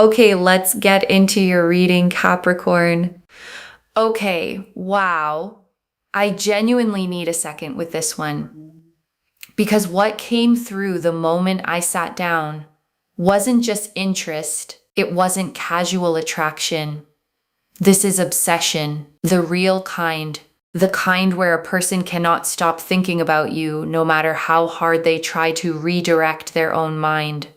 Okay, let's get into your reading, Capricorn. Okay, wow. I genuinely need a second with this one. Because what came through the moment I sat down wasn't just interest, it wasn't casual attraction. This is obsession, the real kind. The kind where a person cannot stop thinking about you no matter how hard they try to redirect their own mind.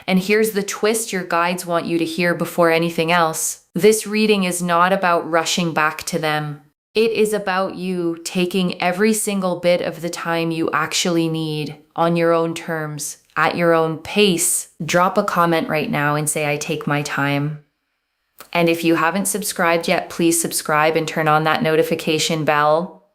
And here's the twist your guides want you to hear before anything else. This reading is not about rushing back to them. It is about you taking every single bit of the time you actually need on your own terms, at your own pace. Drop a comment right now and say, I take my time. And if you haven't subscribed yet, please subscribe and turn on that notification bell.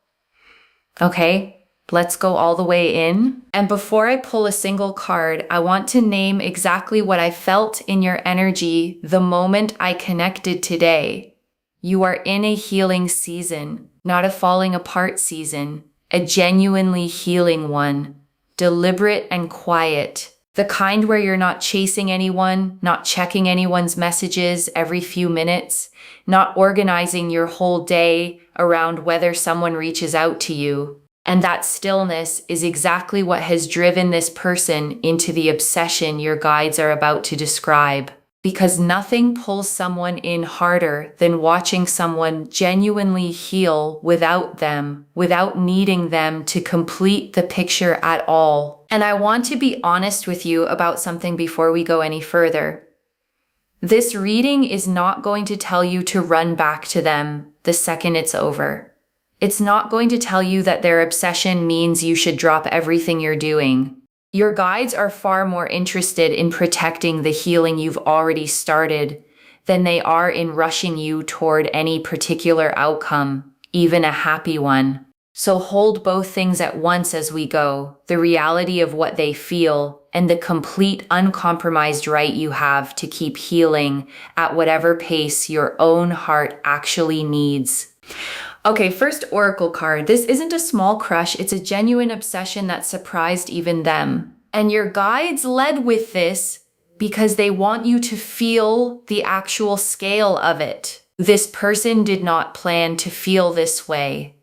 Okay, let's go all the way in. And before I pull a single card, I want to name exactly what I felt in your energy the moment I connected today. You are in a healing season, not a falling apart season, a genuinely healing one, deliberate and quiet. The kind where you're not chasing anyone, not checking anyone's messages every few minutes, not organizing your whole day around whether someone reaches out to you. And that stillness is exactly what has driven this person into the obsession your guides are about to describe. Because nothing pulls someone in harder than watching someone genuinely heal without them, without needing them to complete the picture at all. And I want to be honest with you about something before we go any further. This reading is not going to tell you to run back to them the second it's over. It's not going to tell you that their obsession means you should drop everything you're doing. Your guides are far more interested in protecting the healing you've already started than they are in rushing you toward any particular outcome, even a happy one. So hold both things at once as we go, the reality of what they feel and the complete uncompromised right you have to keep healing at whatever pace your own heart actually needs. Okay, first oracle card. This isn't a small crush, it's a genuine obsession that surprised even them. And your guides led with this because they want you to feel the actual scale of it. This person did not plan to feel this way.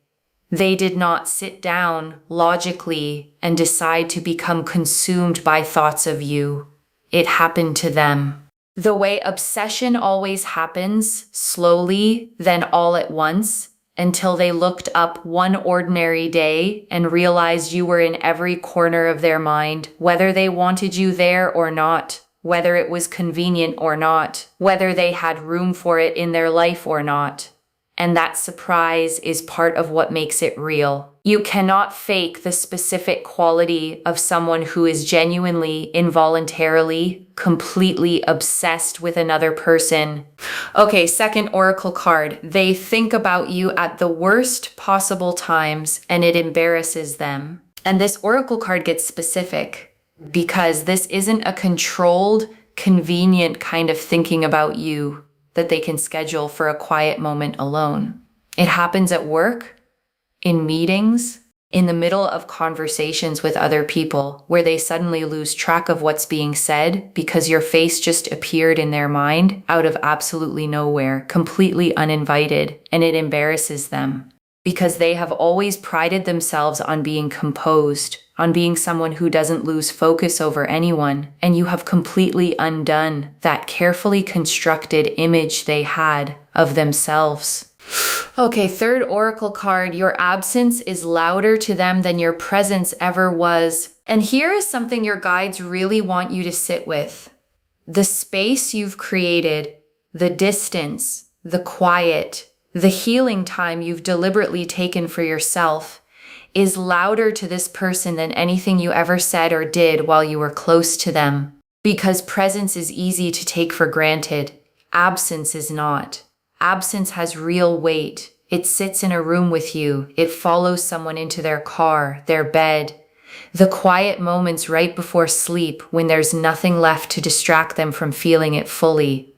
They did not sit down logically and decide to become consumed by thoughts of you. It happened to them. The way obsession always happens, slowly, then all at once, until they looked up one ordinary day and realized you were in every corner of their mind, whether they wanted you there or not, whether it was convenient or not, whether they had room for it in their life or not. And that surprise is part of what makes it real. You cannot fake the specific quality of someone who is genuinely, involuntarily, completely obsessed with another person. Okay, second oracle card. They think about you at the worst possible times and it embarrasses them. And this oracle card gets specific because this isn't a controlled, convenient kind of thinking about you that they can schedule for a quiet moment alone. It happens at work, in meetings, in the middle of conversations with other people where they suddenly lose track of what's being said because your face just appeared in their mind out of absolutely nowhere, completely uninvited, and it embarrasses them because they have always prided themselves on being composed, on being someone who doesn't lose focus over anyone, and you have completely undone that carefully constructed image they had of themselves. Okay, third oracle card. Your absence is louder to them than your presence ever was. And here is something your guides really want you to sit with. The space you've created, the distance, the quiet, the healing time you've deliberately taken for yourself is louder to this person than anything you ever said or did while you were close to them. Because presence is easy to take for granted. Absence is not. Absence has real weight. It sits in a room with you. It follows someone into their car, their bed. The quiet moments right before sleep when there's nothing left to distract them from feeling it fully.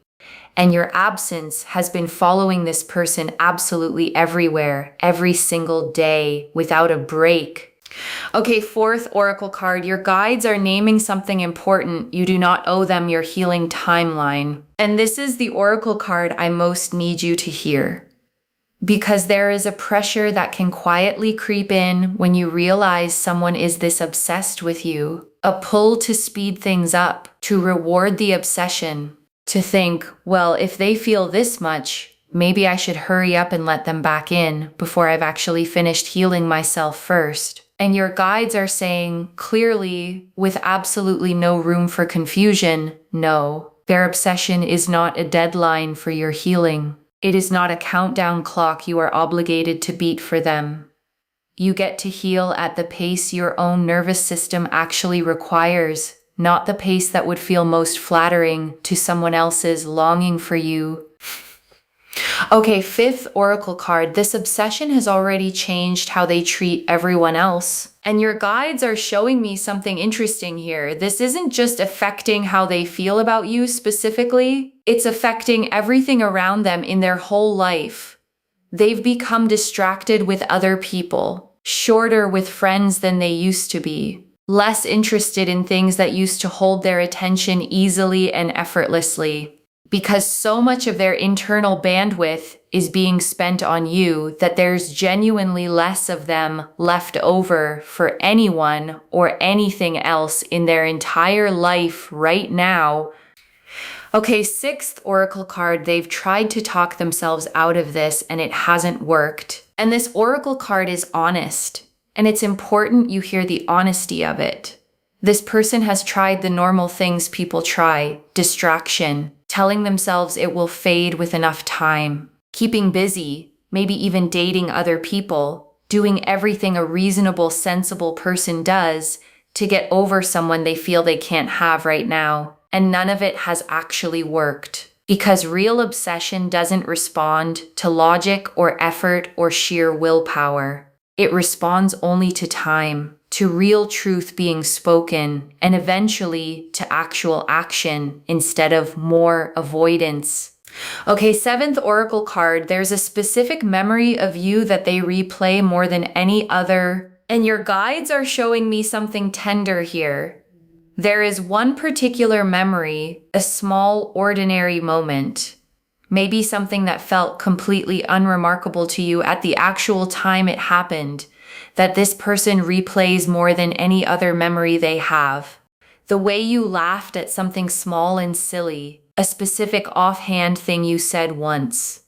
And your absence has been following this person absolutely everywhere, every single day, without a break. Okay, fourth oracle card. Your guides are naming something important. You do not owe them your healing timeline. And this is the oracle card I most need you to hear. Because there is a pressure that can quietly creep in when you realize someone is this obsessed with you. A pull to speed things up, to reward the obsession, to think, well, if they feel this much, maybe I should hurry up and let them back in before I've actually finished healing myself first. And your guides are saying clearly, with absolutely no room for confusion, no, their obsession is not a deadline for your healing. It is not a countdown clock you are obligated to beat for them. You get to heal at the pace your own nervous system actually requires, not the pace that would feel most flattering to someone else's longing for you. Okay, fifth oracle card. This obsession has already changed how they treat everyone else. And your guides are showing me something interesting here. This isn't just affecting how they feel about you specifically. It's affecting everything around them in their whole life. They've become distracted with other people, shorter with friends than they used to be, less interested in things that used to hold their attention easily and effortlessly. Because so much of their internal bandwidth is being spent on you that there's genuinely less of them left over for anyone or anything else in their entire life right now. Okay, sixth oracle card. They've tried to talk themselves out of this and it hasn't worked. And this oracle card is honest. And it's important you hear the honesty of it. This person has tried the normal things people try, distraction, telling themselves it will fade with enough time, keeping busy, maybe even dating other people, doing everything a reasonable, sensible person does to get over someone they feel they can't have right now. And none of it has actually worked. Because real obsession doesn't respond to logic or effort or sheer willpower. It responds only to time, to real truth being spoken, and eventually to actual action instead of more avoidance. Okay, seventh oracle card. There's a specific memory of you that they replay more than any other. And your guides are showing me something tender here. There is one particular memory, a small, ordinary moment. Maybe something that felt completely unremarkable to you at the actual time it happened, that this person replays more than any other memory they have. The way you laughed at something small and silly, a specific offhand thing you said once.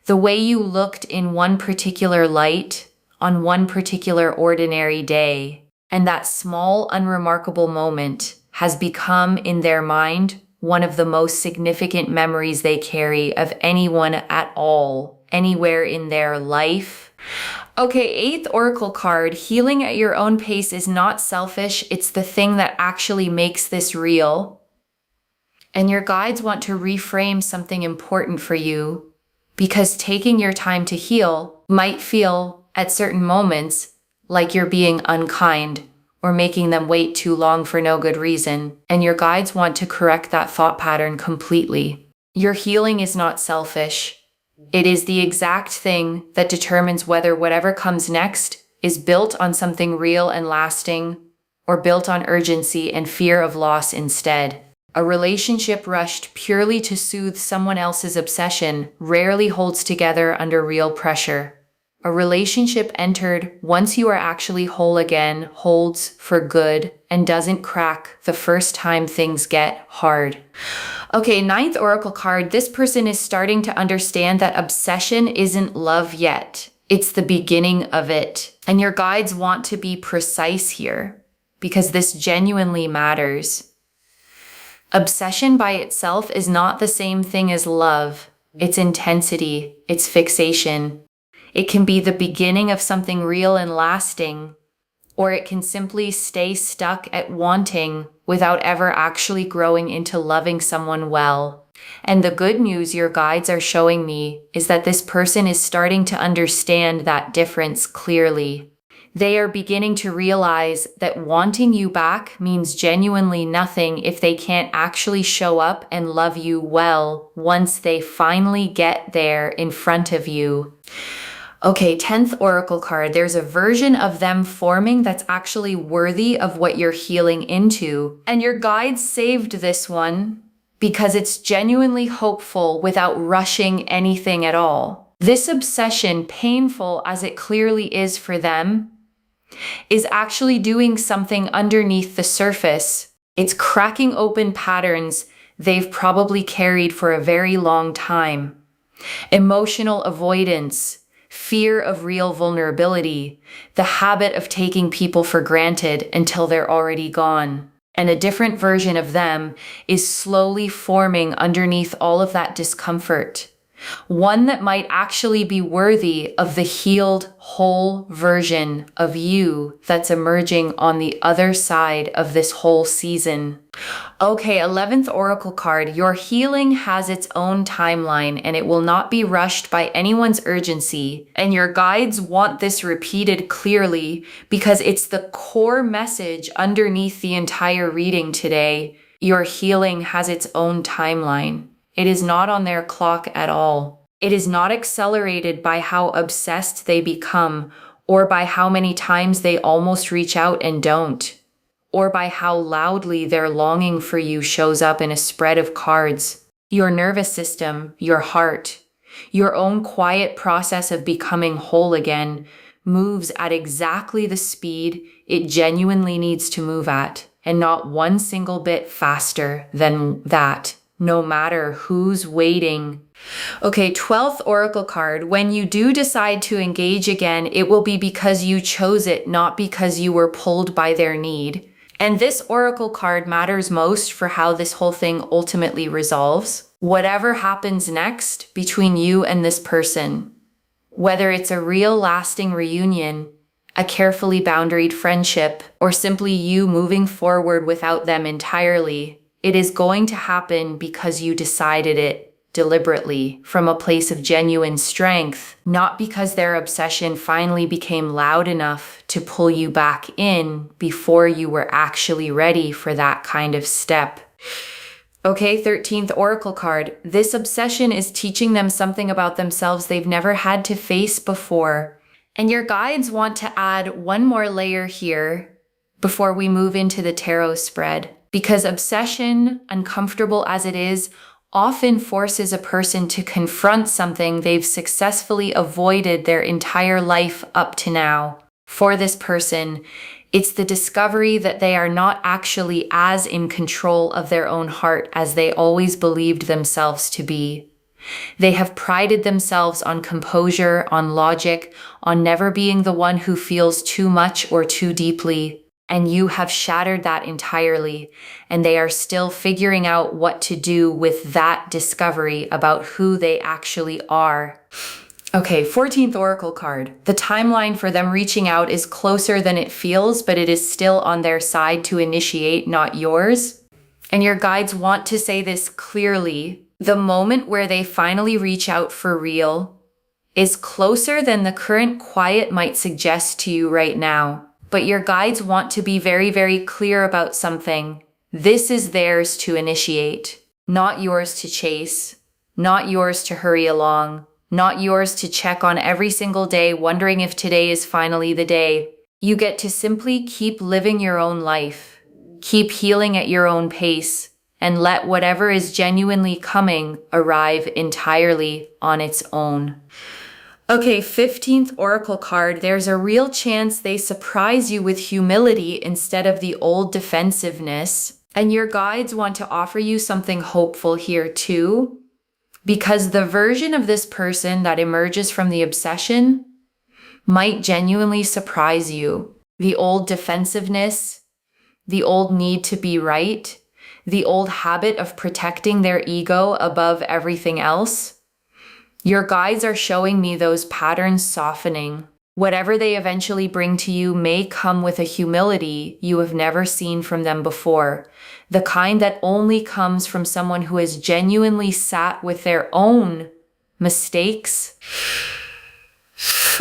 The way you looked in one particular light, on one particular ordinary day. And that small, unremarkable moment has become, in their mind, one of the most significant memories they carry of anyone at all, anywhere in their life. Okay, eighth oracle card. Healing at your own pace is not selfish. It's the thing that actually makes this real. And your guides want to reframe something important for you, because taking your time to heal might feel, at certain moments, like you're being unkind or making them wait too long for no good reason, and your guides want to correct that thought pattern completely. Your healing is not selfish. It is the exact thing that determines whether whatever comes next is built on something real and lasting, or built on urgency and fear of loss instead. A relationship rushed purely to soothe someone else's obsession rarely holds together under real pressure. A relationship entered once you are actually whole again holds for good and doesn't crack the first time things get hard. Okay, ninth oracle card. This person is starting to understand that obsession isn't love yet. It's the beginning of it. And your guides want to be precise here because this genuinely matters. Obsession by itself is not the same thing as love. It's intensity, it's fixation. It can be the beginning of something real and lasting, or it can simply stay stuck at wanting without ever actually growing into loving someone well. And the good news your guides are showing me is that this person is starting to understand that difference clearly. They are beginning to realize that wanting you back means genuinely nothing if they can't actually show up and love you well once they finally get there in front of you. Okay, 10th oracle card. There's a version of them forming that's actually worthy of what you're healing into. And your guides saved this one because it's genuinely hopeful without rushing anything at all. This obsession, painful as it clearly is for them, is actually doing something underneath the surface. It's cracking open patterns they've probably carried for a very long time. Emotional avoidance, fear of real vulnerability, the habit of taking people for granted until they're already gone. And a different version of them is slowly forming underneath all of that discomfort. One that might actually be worthy of the healed, whole version of you that's emerging on the other side of this whole season. Okay, 11th oracle card. Your healing has its own timeline and it will not be rushed by anyone's urgency. And your guides want this repeated clearly because it's the core message underneath the entire reading today. Your healing has its own timeline. It is not on their clock at all. It is not accelerated by how obsessed they become, or by how many times they almost reach out and don't, or by how loudly their longing for you shows up in a spread of cards. Your nervous system, your heart, your own quiet process of becoming whole again moves at exactly the speed it genuinely needs to move at, and not one single bit faster than that. No matter who's waiting. Okay, 12th oracle card. When you do decide to engage again, it will be because you chose it, not because you were pulled by their need. And this oracle card matters most for how this whole thing ultimately resolves. Whatever happens next between you and this person, whether it's a real lasting reunion, a carefully boundaried friendship, or simply you moving forward without them entirely, it is going to happen because you decided it deliberately from a place of genuine strength, not because their obsession finally became loud enough to pull you back in before you were actually ready for that kind of step. Okay, 13th oracle card. This obsession is teaching them something about themselves they've never had to face before. And your guides want to add one more layer here before we move into the tarot spread. Because obsession, uncomfortable as it is, often forces a person to confront something they've successfully avoided their entire life up to now. For this person, it's the discovery that they are not actually as in control of their own heart as they always believed themselves to be. They have prided themselves on composure, on logic, on never being the one who feels too much or too deeply. And you have shattered that entirely, and they are still figuring out what to do with that discovery about who they actually are. Okay, 14th oracle card. The timeline for them reaching out is closer than it feels, but it is still on their side to initiate, not yours. And your guides want to say this clearly. The moment where they finally reach out for real is closer than the current quiet might suggest to you right now. But your guides want to be very, very clear about something. This is theirs to initiate, not yours to chase, not yours to hurry along, not yours to check on every single day, wondering if today is finally the day. You get to simply keep living your own life, keep healing at your own pace, and let whatever is genuinely coming arrive entirely on its own. Okay, 15th oracle card. There's a real chance they surprise you with humility instead of the old defensiveness. And your guides want to offer you something hopeful here too, because the version of this person that emerges from the obsession might genuinely surprise you. The old defensiveness, the old need to be right, the old habit of protecting their ego above everything else. Your guides are showing me those patterns softening. Whatever they eventually bring to you may come with a humility you have never seen from them before, the kind that only comes from someone who has genuinely sat with their own mistakes.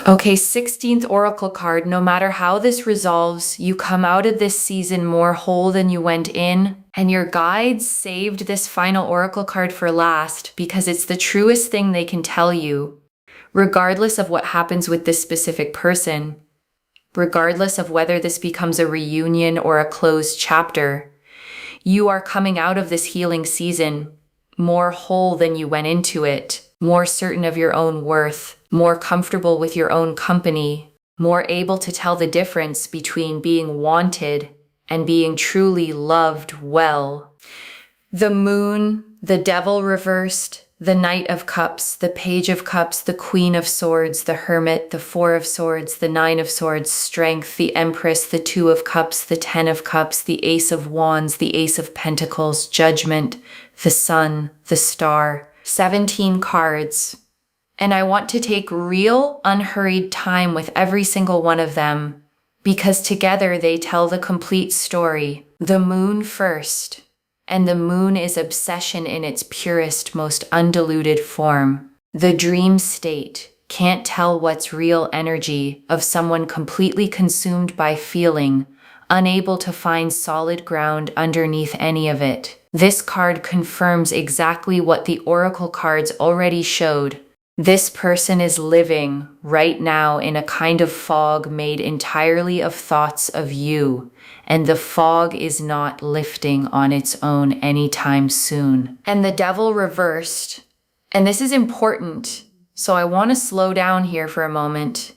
Okay, 16th oracle card. No matter how this resolves, you come out of this season more whole than you went in. And your guides saved this final oracle card for last because it's the truest thing they can tell you. regardless of what happens with this specific person, regardless of whether this becomes a reunion or a closed chapter, you are coming out of this healing season more whole than you went into it, more certain of your own worth, more comfortable with your own company, more able to tell the difference between being wanted and being truly loved well. The moon, the devil reversed, the Knight of Cups, the Page of Cups, the Queen of Swords, the Hermit, the Four of Swords, the Nine of Swords, Strength, the Empress, the Two of Cups, the Ten of Cups, the Ace of Wands, the Ace of Pentacles, Judgment, the Sun, the Star, 17 cards. And I want to take real, unhurried time with every single one of them because together they tell the complete story. The moon first. And the moon is obsession in its purest, most undiluted form. The dream state, can't tell what's real energy of someone completely consumed by feeling, unable to find solid ground underneath any of it. This card confirms exactly what the oracle cards already showed. This person is living right now in a kind of fog made entirely of thoughts of you, and the fog is not lifting on its own anytime soon. And the devil reversed, and this is important, so I want to slow down here for a moment,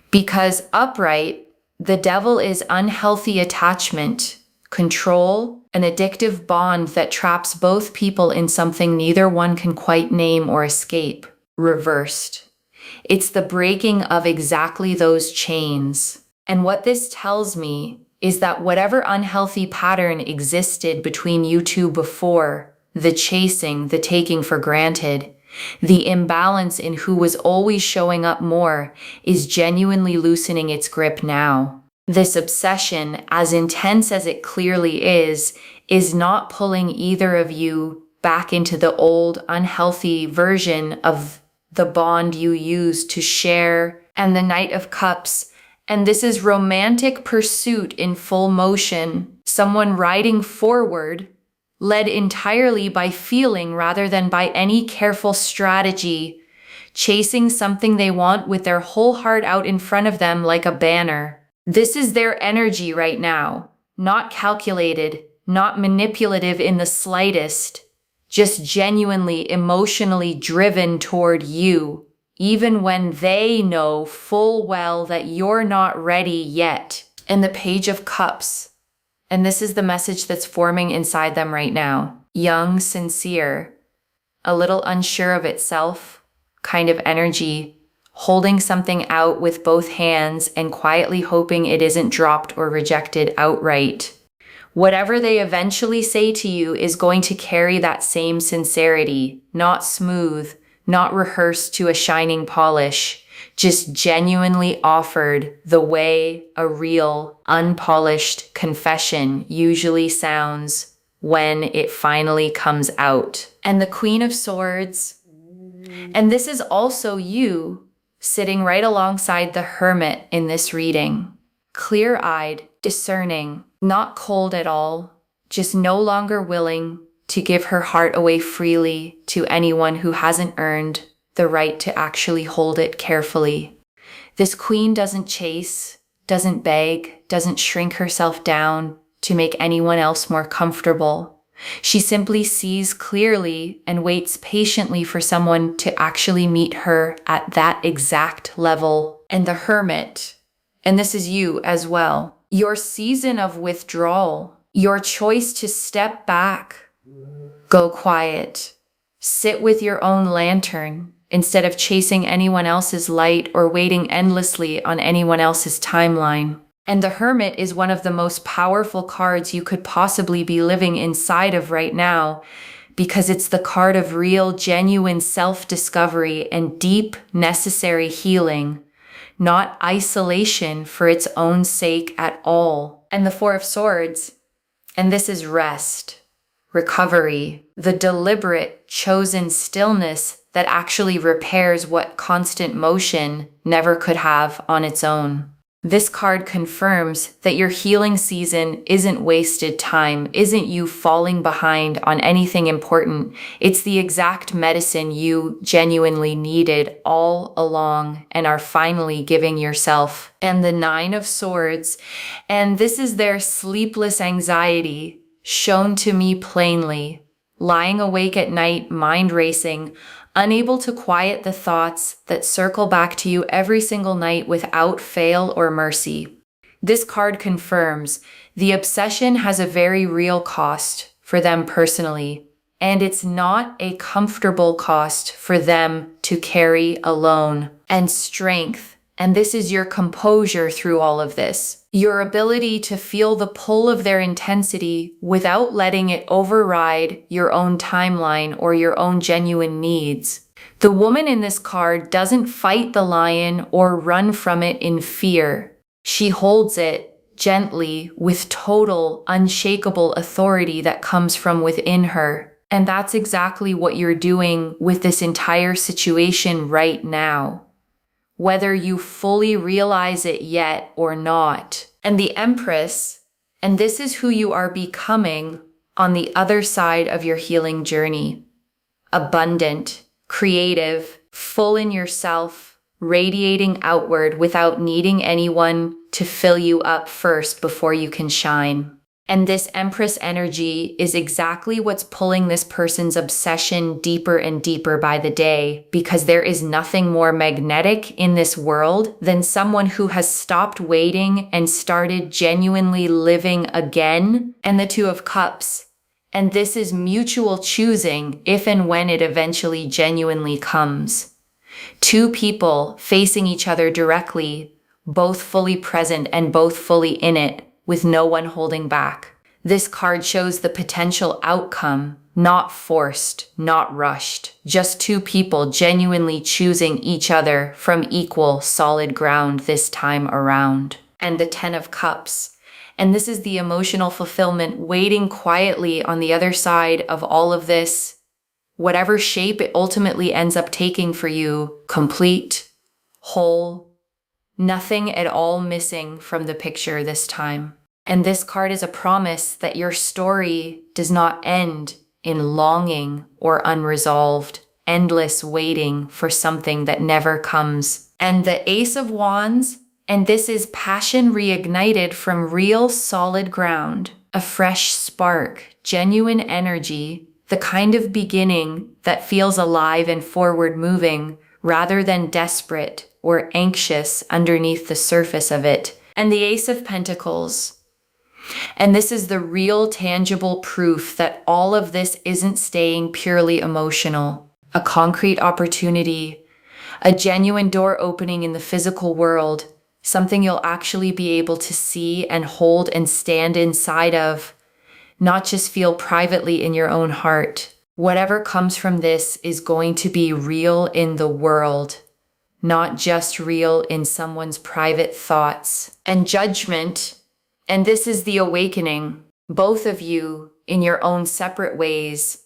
because upright, the devil is unhealthy attachment, control, an addictive bond that traps both people in something neither one can quite name or escape. Reversed. It's the breaking of exactly those chains. And what this tells me is that whatever unhealthy pattern existed between you two before, the chasing, the taking for granted, the imbalance in who was always showing up more, is genuinely loosening its grip now. This obsession, as intense as it clearly is not pulling either of you back into the old, unhealthy version of the bond you used to share. And the Knight of Cups. And this is romantic pursuit in full motion. Someone riding forward, led entirely by feeling rather than by any careful strategy, chasing something they want with their whole heart out in front of them like a banner. This is their energy right now. Not calculated, not manipulative in the slightest. Just genuinely emotionally driven toward you, even when they know full well that you're not ready yet. And the Page of Cups. And this is the message that's forming inside them right now. Young, sincere, a little unsure of itself, kind of energy, holding something out with both hands and quietly hoping it isn't dropped or rejected outright. Whatever they eventually say to you is going to carry that same sincerity, not smooth, not rehearsed to a shining polish, just genuinely offered the way a real, unpolished confession usually sounds when it finally comes out. And the Queen of Swords. And this is also you sitting right alongside the Hermit in this reading. Clear-eyed, discerning, not cold at all, just no longer willing to give her heart away freely to anyone who hasn't earned the right to actually hold it carefully. This queen doesn't chase, doesn't beg, doesn't shrink herself down to make anyone else more comfortable. She simply sees clearly and waits patiently for someone to actually meet her at that exact level. And the Hermit, and this is you as well. Your season of withdrawal, your choice to step back, go quiet, sit with your own lantern instead of chasing anyone else's light or waiting endlessly on anyone else's timeline. And the Hermit is one of the most powerful cards you could possibly be living inside of right now because it's the card of real, genuine self-discovery and deep, necessary healing. Not isolation for its own sake at all. And the Four of Swords, and this is rest, recovery, the deliberate, chosen stillness that actually repairs what constant motion never could have on its own. This card confirms that your healing season isn't wasted time, isn't you falling behind on anything important. It's the exact medicine you genuinely needed all along and are finally giving yourself. And the Nine of Swords, and this is their sleepless anxiety shown to me plainly. Lying awake at night, mind racing, unable to quiet the thoughts that circle back to you every single night without fail or mercy. This card confirms the obsession has a very real cost for them personally, and it's not a comfortable cost for them to carry alone. And strength, and this is your composure through all of this. Your ability to feel the pull of their intensity without letting it override your own timeline or your own genuine needs. The woman in this card doesn't fight the lion or run from it in fear. She holds it gently with total, unshakable authority that comes from within her. And that's exactly what you're doing with this entire situation right now, whether you fully realize it yet or not. And the Empress, and this is who you are becoming on the other side of your healing journey. Abundant, creative, full in yourself, radiating outward without needing anyone to fill you up first before you can shine. And this Empress energy is exactly what's pulling this person's obsession deeper and deeper by the day, because there is nothing more magnetic in this world than someone who has stopped waiting and started genuinely living again. And the Two of Cups. And this is mutual choosing if and when it eventually genuinely comes. Two people facing each other directly, both fully present and both fully in it, with no one holding back. This card shows the potential outcome, not forced, not rushed, just two people genuinely choosing each other from equal, solid ground this time around. And the Ten of Cups. And this is the emotional fulfillment waiting quietly on the other side of all of this, whatever shape it ultimately ends up taking for you, complete, whole, nothing at all missing from the picture this time. And this card is a promise that your story does not end in longing or unresolved, endless waiting for something that never comes. And the Ace of Wands, and this is passion reignited from real solid ground, a fresh spark, genuine energy, the kind of beginning that feels alive and forward moving rather than desperate or anxious underneath the surface of it. And the Ace of Pentacles. And this is the real tangible proof that all of this isn't staying purely emotional. A concrete opportunity, a genuine door opening in the physical world, something you'll actually be able to see and hold and stand inside of, not just feel privately in your own heart. Whatever comes from this is going to be real in the world, not just real in someone's private thoughts. And Judgment. And this is the awakening, both of you in your own separate ways,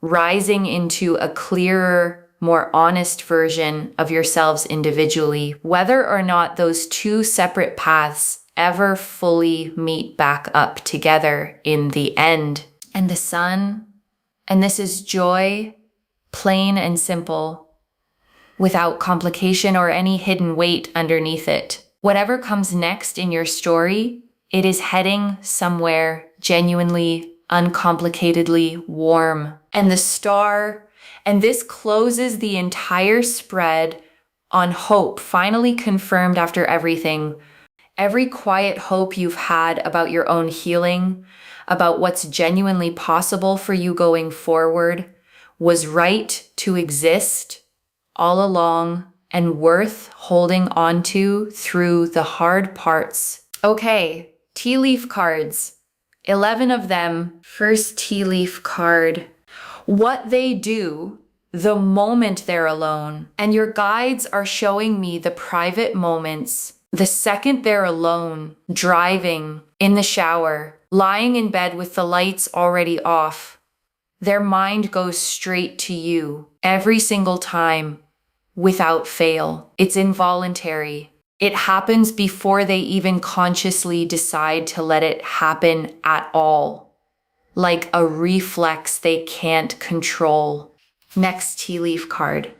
rising into a clearer, more honest version of yourselves individually, whether or not those two separate paths ever fully meet back up together in the end. And the Sun, and this is joy, plain and simple, without complication or any hidden weight underneath it. Whatever comes next in your story, it is heading somewhere genuinely, uncomplicatedly warm. And the Star, and this closes the entire spread on hope, finally confirmed after everything. Every quiet hope you've had about your own healing, about what's genuinely possible for you going forward, was right to exist all along and worth holding on to through the hard parts. Okay. Tea leaf cards, 11 of them. First tea leaf card, what they do the moment they're alone. And your guides are showing me the private moments, the second they're alone, driving, in the shower, lying in bed with the lights already off. Their mind goes straight to you every single time, without fail. It's involuntary. It happens before they even consciously decide to let it happen at all. Like a reflex they can't control. Next tea leaf card.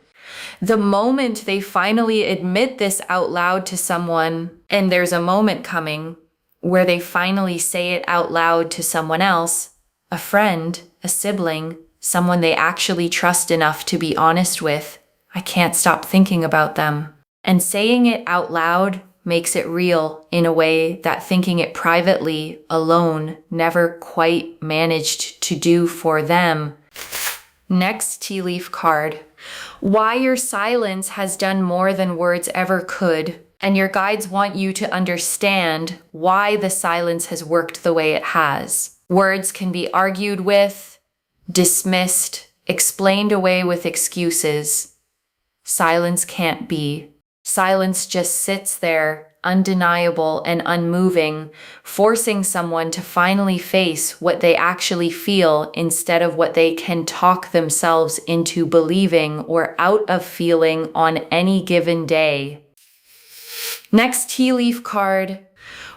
The moment they finally admit this out loud to someone, and there's a moment coming where they finally say it out loud to someone else, a friend, a sibling, someone they actually trust enough to be honest with, I can't stop thinking about them. And saying it out loud makes it real in a way that thinking it privately, alone, never quite managed to do for them. Next tea leaf card. Why your silence has done more than words ever could, and your guides want you to understand why the silence has worked the way it has. Words can be argued with, dismissed, explained away with excuses. Silence can't be. Silence just sits there, undeniable and unmoving, forcing someone to finally face what they actually feel instead of what they can talk themselves into believing or out of feeling on any given day. Next tea leaf card.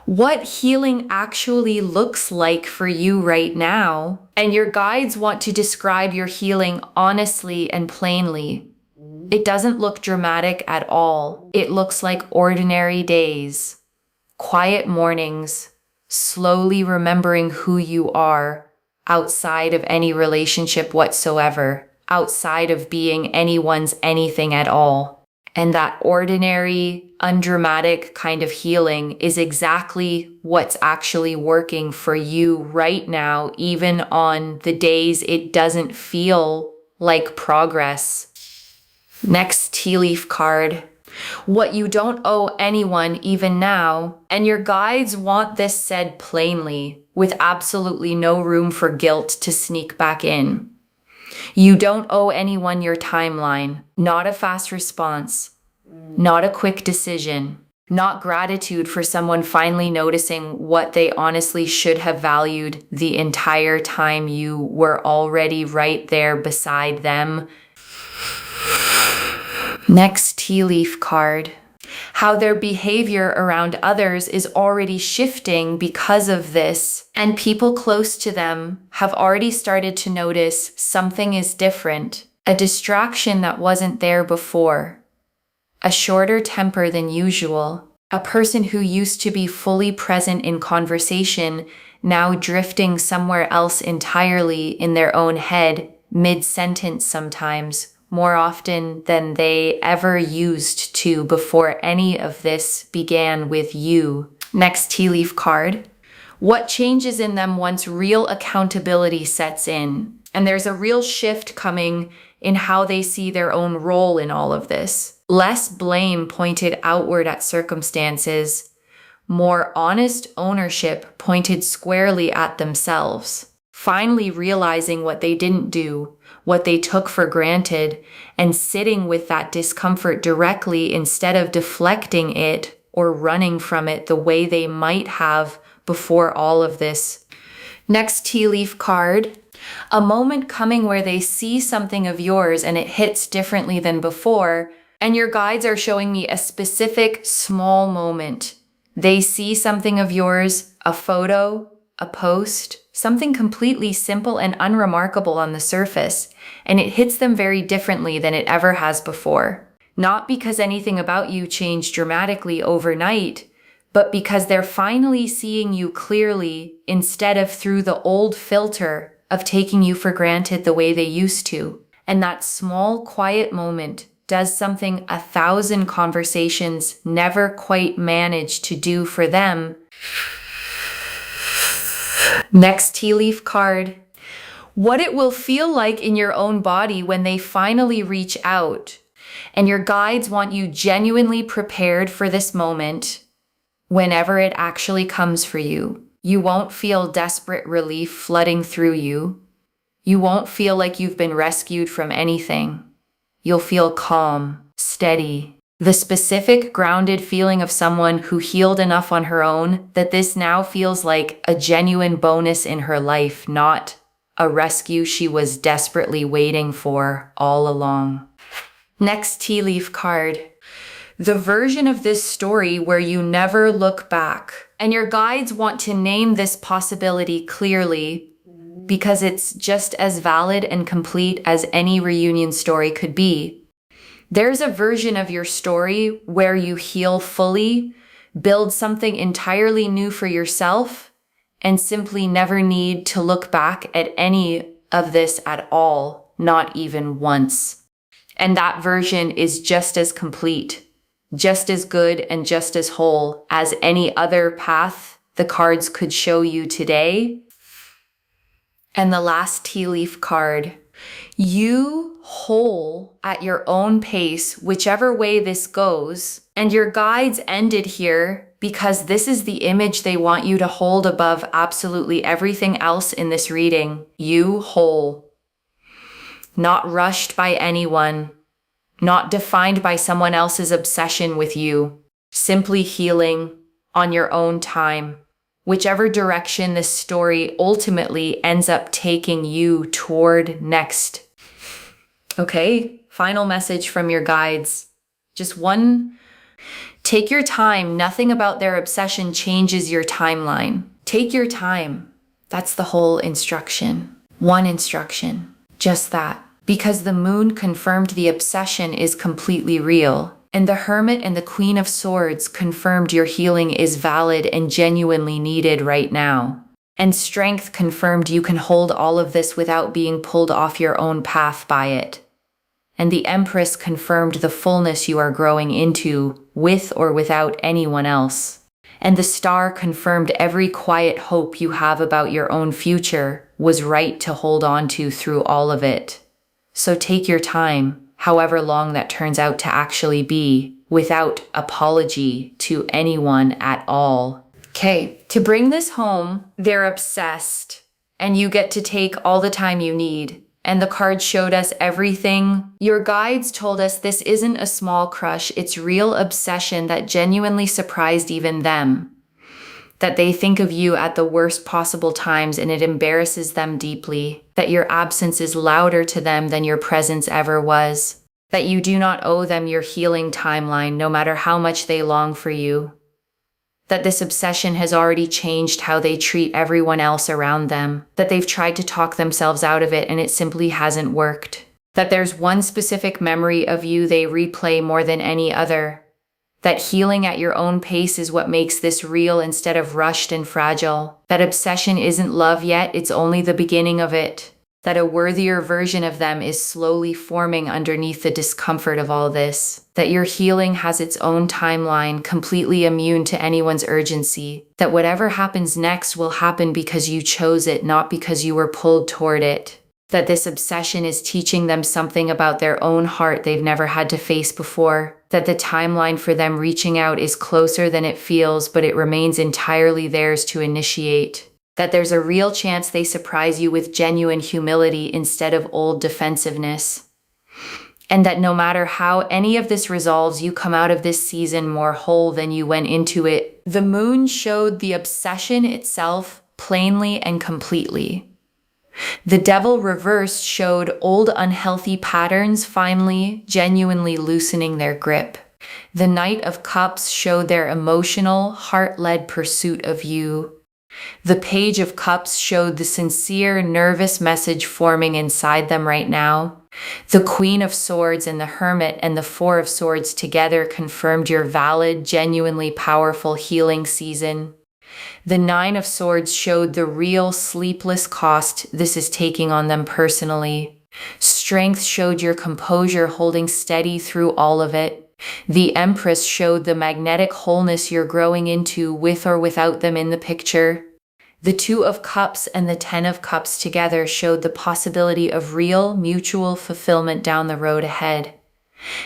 What healing actually looks like for you right now. And your guides want to describe your healing honestly and plainly. It doesn't look dramatic at all. It looks like ordinary days, quiet mornings, slowly remembering who you are outside of any relationship whatsoever, outside of being anyone's anything at all. And that ordinary, undramatic kind of healing is exactly what's actually working for you right now, even on the days it doesn't feel like progress. Next tea leaf card. What you don't owe anyone even now, and your guides want this said plainly, with absolutely no room for guilt to sneak back in. You don't owe anyone your timeline, not a fast response, not a quick decision, not gratitude for someone finally noticing what they honestly should have valued the entire time you were already right there beside them. Next tea leaf card. How their behavior around others is already shifting because of this, and people close to them have already started to notice something is different, a distraction that wasn't there before, a shorter temper than usual, a person who used to be fully present in conversation now drifting somewhere else entirely in their own head, mid-sentence sometimes, more often than they ever used to before any of this began with you. Next tea leaf card. What changes in them once real accountability sets in? And there's a real shift coming in how they see their own role in all of this. Less blame pointed outward at circumstances, more honest ownership pointed squarely at themselves. Finally realizing what they didn't do, what they took for granted, and sitting with that discomfort directly instead of deflecting it or running from it the way they might have before all of this. Next tea leaf card. A moment coming where they see something of yours and it hits differently than before, and your guides are showing me a specific small moment. They see something of yours, a photo, a post, something completely simple and unremarkable on the surface, and it hits them very differently than it ever has before. Not because anything about you changed dramatically overnight, but because they're finally seeing you clearly instead of through the old filter of taking you for granted the way they used to. And that small, quiet moment does something 1,000 conversations never quite managed to do for them. Next tea leaf card. What it will feel like in your own body when they finally reach out. And your guides want you genuinely prepared for this moment whenever it actually comes for you. You won't feel desperate relief flooding through you. You won't feel like you've been rescued from anything. You'll feel calm, steady. The specific, grounded feeling of someone who healed enough on her own that this now feels like a genuine bonus in her life, not a rescue she was desperately waiting for all along. Next tea leaf card. The version of this story where you never look back. And your guides want to name this possibility clearly because it's just as valid and complete as any reunion story could be. There's a version of your story where you heal fully, build something entirely new for yourself, and simply never need to look back at any of this at all, not even once. And that version is just as complete, just as good, and just as whole as any other path the cards could show you today. And the last tea leaf card. You whole at your own pace, whichever way this goes. And your guides ended here because this is the image they want you to hold above absolutely everything else in this reading. You whole. Not rushed by anyone. Not defined by someone else's obsession with you. Simply healing on your own time. Whichever direction this story ultimately ends up taking you toward next. Okay, final message from your guides. Just one. Take your time. Nothing about their obsession changes your timeline. Take your time. That's the whole instruction. One instruction. Just that. Because the moon confirmed the obsession is completely real. And the Hermit and the Queen of Swords confirmed your healing is valid and genuinely needed right now. And Strength confirmed you can hold all of this without being pulled off your own path by it. And the Empress confirmed the fullness you are growing into, with or without anyone else. And the Star confirmed every quiet hope you have about your own future was right to hold on to through all of it. So take your time, however long that turns out to actually be, without apology to anyone at all. Okay, to bring this home, they're obsessed, and you get to take all the time you need. And the cards showed us everything. Your guides told us this isn't a small crush, it's real obsession that genuinely surprised even them. That they think of you at the worst possible times and it embarrasses them deeply. That your absence is louder to them than your presence ever was. That you do not owe them your healing timeline no matter how much they long for you. That this obsession has already changed how they treat everyone else around them. That they've tried to talk themselves out of it and it simply hasn't worked. That there's one specific memory of you they replay more than any other. That healing at your own pace is what makes this real instead of rushed and fragile. That obsession isn't love yet, it's only the beginning of it. That a worthier version of them is slowly forming underneath the discomfort of all this. That your healing has its own timeline, completely immune to anyone's urgency. That whatever happens next will happen because you chose it, not because you were pulled toward it. That this obsession is teaching them something about their own heart they've never had to face before. That the timeline for them reaching out is closer than it feels, but it remains entirely theirs to initiate. That there's a real chance they surprise you with genuine humility instead of old defensiveness. And that no matter how any of this resolves, you come out of this season more whole than you went into it. The moon showed the obsession itself plainly and completely. The Devil reversed showed old unhealthy patterns finally, genuinely loosening their grip. The Knight of Cups showed their emotional, heart-led pursuit of you. The Page of Cups showed the sincere, nervous message forming inside them right now. The Queen of Swords and the Hermit and the Four of Swords together confirmed your valid, genuinely powerful healing season. The Nine of Swords showed the real sleepless cost this is taking on them personally. Strength showed your composure holding steady through all of it. The Empress showed the magnetic wholeness you're growing into with or without them in the picture. The Two of Cups and the Ten of Cups together showed the possibility of real, mutual fulfillment down the road ahead.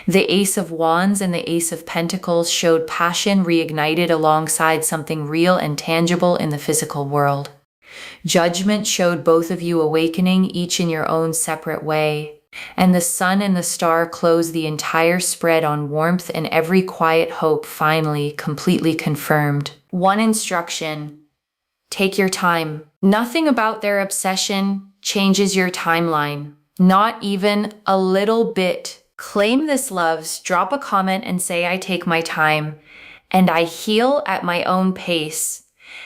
The Ace of Wands and the Ace of Pentacles showed passion reignited alongside something real and tangible in the physical world. Judgment showed both of you awakening, each in your own separate way. And the Sun and the Star closed the entire spread on warmth and every quiet hope finally completely confirmed. One instruction: take your time. Nothing about their obsession changes your timeline. Not even a little bit. Claim this, loves. Drop a comment and say, I take my time and I heal at my own pace.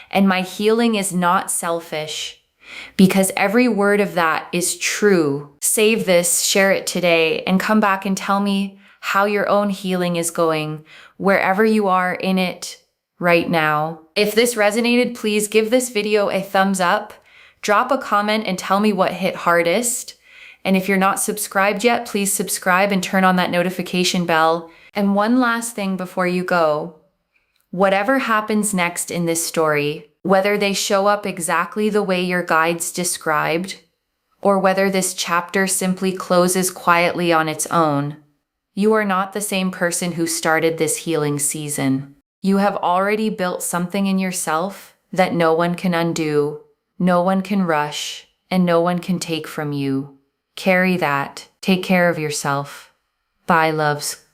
And my healing is not selfish, because every word of that is true. Save this, share it today, and come back and tell me how your own healing is going, wherever you are in it right now. If this resonated, please give this video a thumbs up, drop a comment and tell me what hit hardest. And if you're not subscribed yet, please subscribe and turn on that notification bell. And one last thing before you go, whatever happens next in this story, whether they show up exactly the way your guides described, or whether this chapter simply closes quietly on its own, you are not the same person who started this healing season. You have already built something in yourself that no one can undo, no one can rush, and no one can take from you. Carry that. Take care of yourself. Bye, loves.